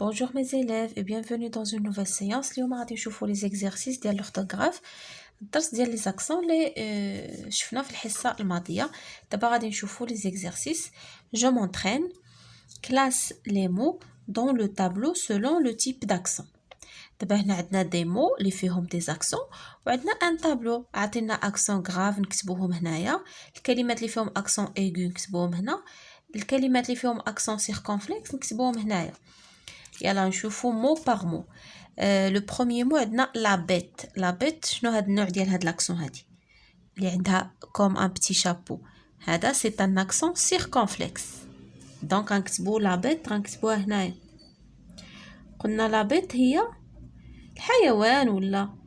Bonjour mes élèves et bienvenue dans une nouvelle séance. اليوم غادي نشوفوا les exercices ديال l'orthographe. الدرس ديال les accents اللي شفنا في الحصة الماضية. دابا غادي نشوفوا les exercices. Je m'entraîne. Classe les mots dans le tableau selon le type d'accent. دابا هنا عندنا des mots اللي فيهم des accents وعندنا un tableau عطينا accent grave نكتبوهم هنايا. الكلمات اللي فيهم accent aigu نكتبوهم هنا. الكلمات اللي فيهم accent circonflexe نكتبوهم هنايا. يلا نشوفو مو باغ مو. لو بروميير مو عندنا لا بيت. لا بيت شنو هاد النوع ديال هاد لاكسون هادي اللي عندها كوم ان بتي شابو؟ هذا سي ان اكسون سيركونفلكس. دونك غنكتبو لا بيت، غنكتبوها هنايا. قلنا لا بيت هي الحيوان ولا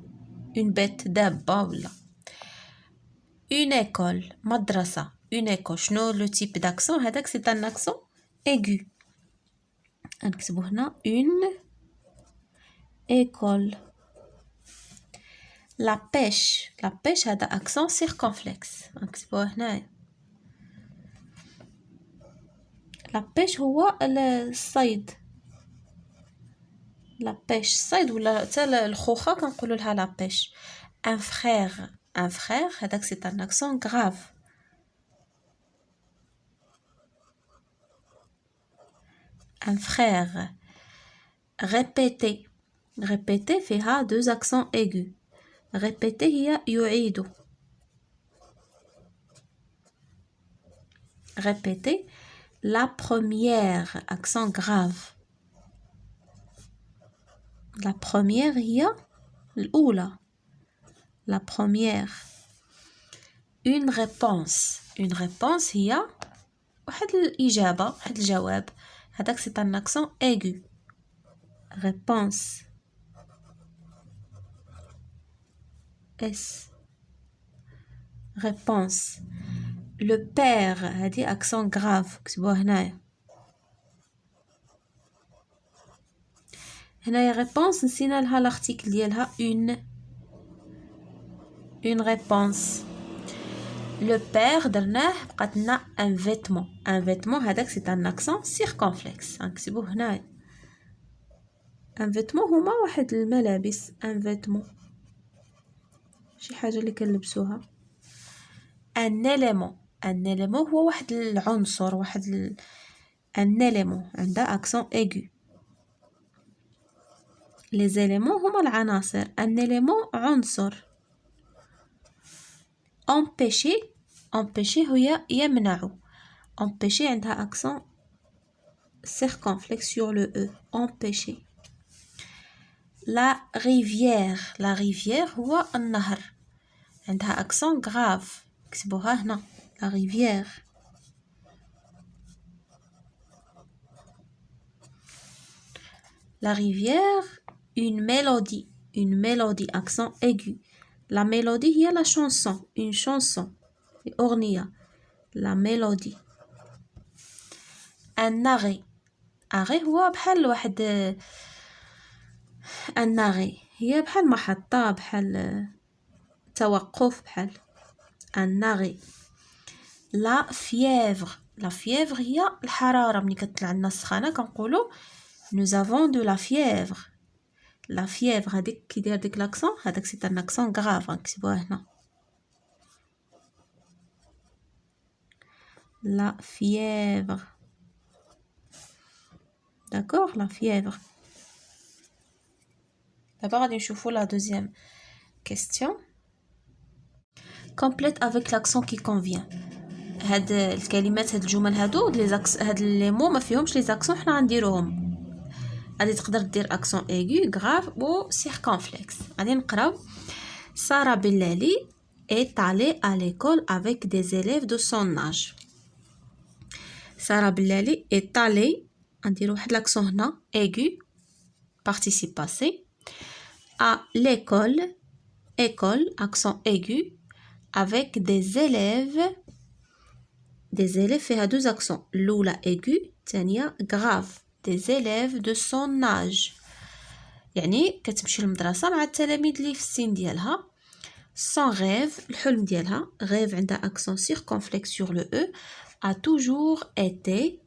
اون بيت دابه ولا اون ايكول مدرسه. اون ايكول شنو لو تيب داكسون؟ هذاك سي ان اكسون ايغو. غنكتبو هنا اون école. La pêche. La pêche هذا accent circonflexe. نكتبوه هنايا. La pêche هو الصيد. La pêche الصيد ولا حتى الخوخة كنقولوا لها la pêche. Un frère. Un frère هذاك c'est un accent grave. Un frère. Répéter. Répéter فيها deux accents aigus. Répéter هي يعيد. Répéter. La première, accent grave. La première هي الأولى. La première. Une réponse. Une réponse هي واحد الإجابة، واحد الجواب. هذاك c'est un accent aigu. Réponse. S. Réponse. Le père هذه accent grave. كتبوها هنايا. هنايا réponse نسينا لها l'article ديالها une réponse. Le père درناه بقات لنا un vêtement. Un vêtement هذاك c'est un accent circonflexe. نكتبوه هنايا. Un vêtement هما واحد الملابس. Un vêtement شي حاجة اللي كنلبسوها. Un élément. Un élément هو واحد العنصر، واحد un élément عندها accent aigu. Les éléments هما العناصر. Un élément عنصر. Empêcher. Empêcher هي يمنع. Empêcher عندها accent circonflexe sur le E. Empêcher. La rivière. La rivière هو النهر. عندها accent grave. كتبوها هنا. La rivière. La rivière. Une mélodie. Une mélodie. Accent aigu. La mélodie هي la chanson. Une chanson. أغنية. La mélodie. Un arrêt. arrêt هو بحال واحد un arrêt هي بحال محطة، بحال توقف، بحال un arrêt. La fièvre. La fièvre هي الحرارة. ملي كتطلع لنا السخانة كنقولوا nous avons de la fièvre. La fièvre هذيك كي داير ديك لاكسون هذاك سي ان اكسون غراف. غنكتبوها هنا. La fièvre. D'accord, la fièvre. دابا غادي نشوفوا la deuxième question. Complète avec l'accent qui convient. هاد الكلمات، هاد الجمل هادو هاد لي مو ما فيهمش لي زاكسون، حنا غنديروهم. غادي تقدر دير اكسون ايغو غراف و سيركونفلكس. غادي نقراو. سارة بلالي est allée à l'école avec des élèves de son âge. سارة بلالي est allée. غنديرو واحد لاكسون هنا ايغو participe passé. à l'école. école accent aigu avec des élèves. des élèves فيها deux accents. الأولى aigu الثانية grave. des élèves de son âge يعني كتمشي للمدرسة مع التلاميذ اللي في السن ديالها. son rêve الحلم ديالها. rêve عندها accent circonflexe sur le E. a toujours été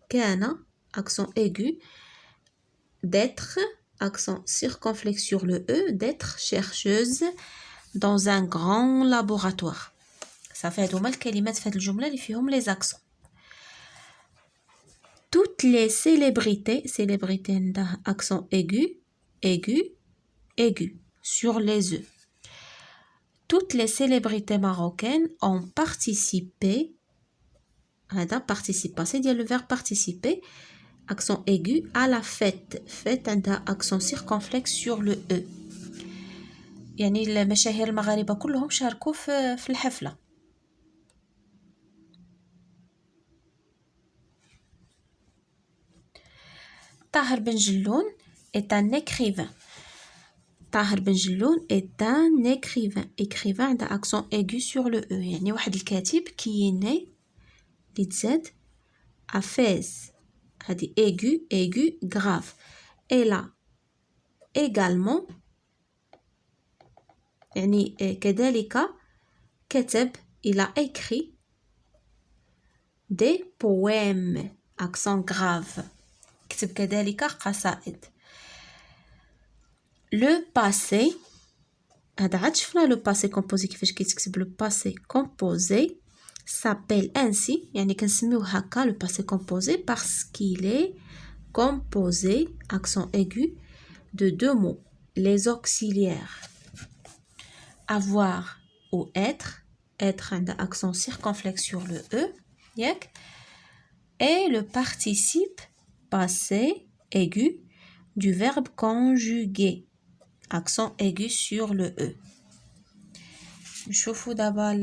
كان accent aigu d'être, accent circonflexe sur le E, d'être chercheuse dans un grand laboratoire. صافي هادوما الكلمات في هاد الجملة اللي فيهم les accents. Toutes les célébrités عندها accent aigu sur les E. Toutes les célébrités marocaines ont participé, participer, c'est le verbe participer, accent aigu, à la fête. Fête عندها accent circonflexe sur le E. يعني المشاهير المغاربة كلهم شاركوا في الحفلة. طاهر بن جلون est un écrivain. طاهر بن جلون est un écrivain. Écrivain عندها accent aigu sur le E. يعني واحد الكاتب كي ني اللي تزاد à Fès. هذه aigu grave. Et là également يعني كذلك كتب il a écrit des poèmes accent grave. كتب كذلك قصائد. Le passé هذا عاد شفنا le passé composé كيفاش كيتكتب le passé composé s'appelle ainsi يعني كنسميوه هكا le passé composé parce qu'il est composé accent aigu de deux mots les auxiliaires avoir ou être عندها accent circonflexe sur le E ياك et le participe passé aigu du verbe conjugué accent aigu sur le E. نشوفوا d'abord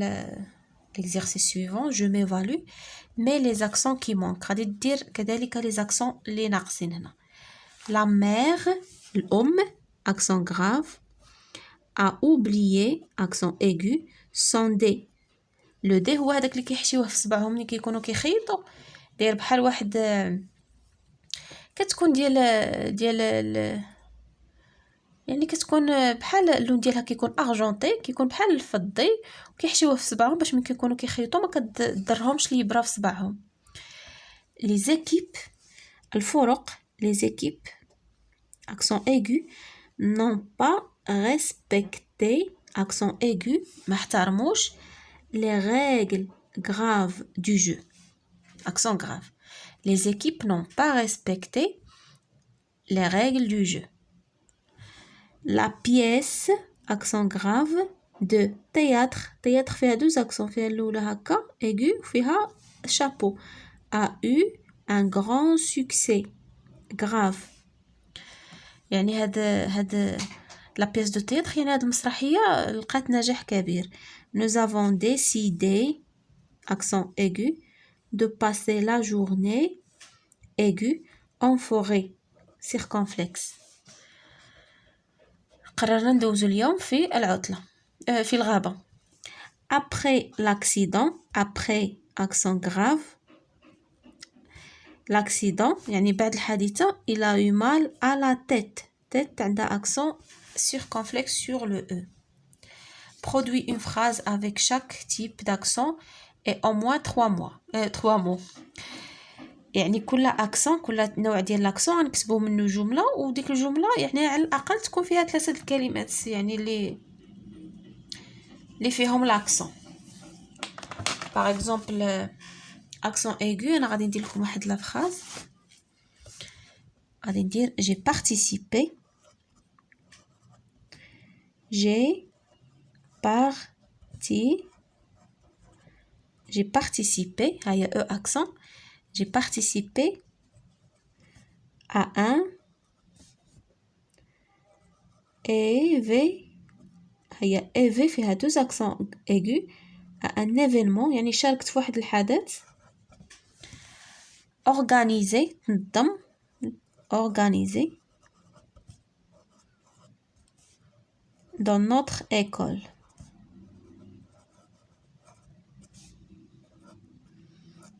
l'exercice suivant je m'évalue mais les accents qui manquent غادي دير كذلك les accents اللي ناقصين هنا la mère الأم accent grave a oublié accent aigu son D le D هو هذاك اللي كيحشيوه في صبعهم ملي كيكونوا كيخيطوا داير بحال واحد كتكون ديال يعني كتكون بحال اللون ديالها كيكون ارجونتي كيكون بحال الفضي وكيحشيوه في صبعهم باش ملي كيكونوا كيخيطوا ما كتضرهمش الابره في صبعهم لي زيكيب الفرق لي زيكيب accent aigu n'ont pas respecté accent aigu ما احترموش les règles graves du jeu accent grave les équipes n'ont pas respecté les règles du jeu. La pièce accent grave de théâtre فيها deux accents فيها الأولى هكا aigu وفيها chapeau a eu un grand succès grave يعني هاد la pièce de théâtre يعني هاد المسرحية لقات نجاح كبير. Nous avons décidé accent aigu de passer la journée aigu en forêt circonflexe. قررنا ندوزو اليوم في العطلة في الغابة. Après l'accident après accent grave l'accident يعني بعد الحادثة il a eu mal à la tête عندها accent circonflexe sur le E. Produit une phrase avec chaque type d'accent et au moins 3 mots. يعني كل اكسون كل نوع ديال الاكسون غنكتبوا منه جمله وديك الجمله يعني على الاقل تكون فيها 3 الكلمات يعني اللي فيهم الاكسون. باغ اكزومبل اكسون ايغو انا غادي ندير لكم واحد لا فراز غادي ندير j'ai participé هيا او اكسون j'ai participé à un EV فيها deux accents aigus à un événement يعني شاركت في واحد الحدث organisé تنظم organisé dans notre école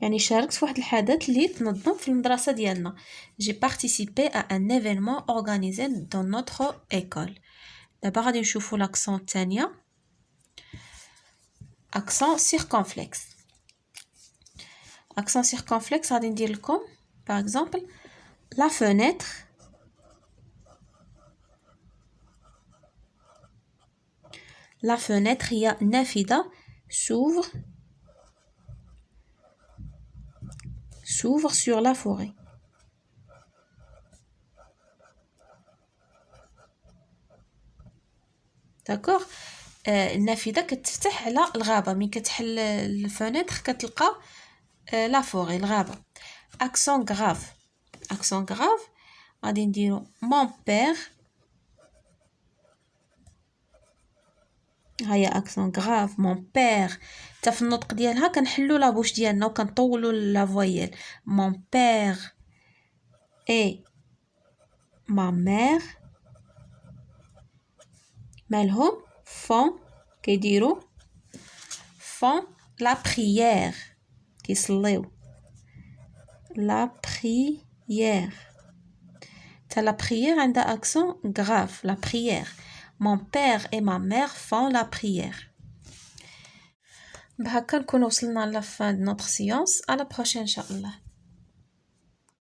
يعني شاركت في واحد الحدث اللي تنظم في المدرسة ديالنا. J'ai participé à un événement organisé dans notre école. دابا غادي نشوفوا l'accent الثانية accent circonflexe. accent circonflexe غادي ندير لكم par exemple la fenêtre La fenêtre هي نافذة s'ouvre sur la forêt. D'accord. النافذة كتفتح على الغابة. ملي كتحل الفونيتر كتلقى لا فوري الغابة. accent grave غادي نديرو mon père. هيا accent grave mon père. حتى في النطق ديالها كنحلو لا بوش ديالنا وكنطولو لا فويل. mon père et ma mère مالهم كيديروا font la prière كيصليو la prière. تا la prière عندها accent grave. la prière. mon père et ma mère font la prière. بهكا نكون وصلنا لا fin de notre séance. à la prochaine إن شاء الله.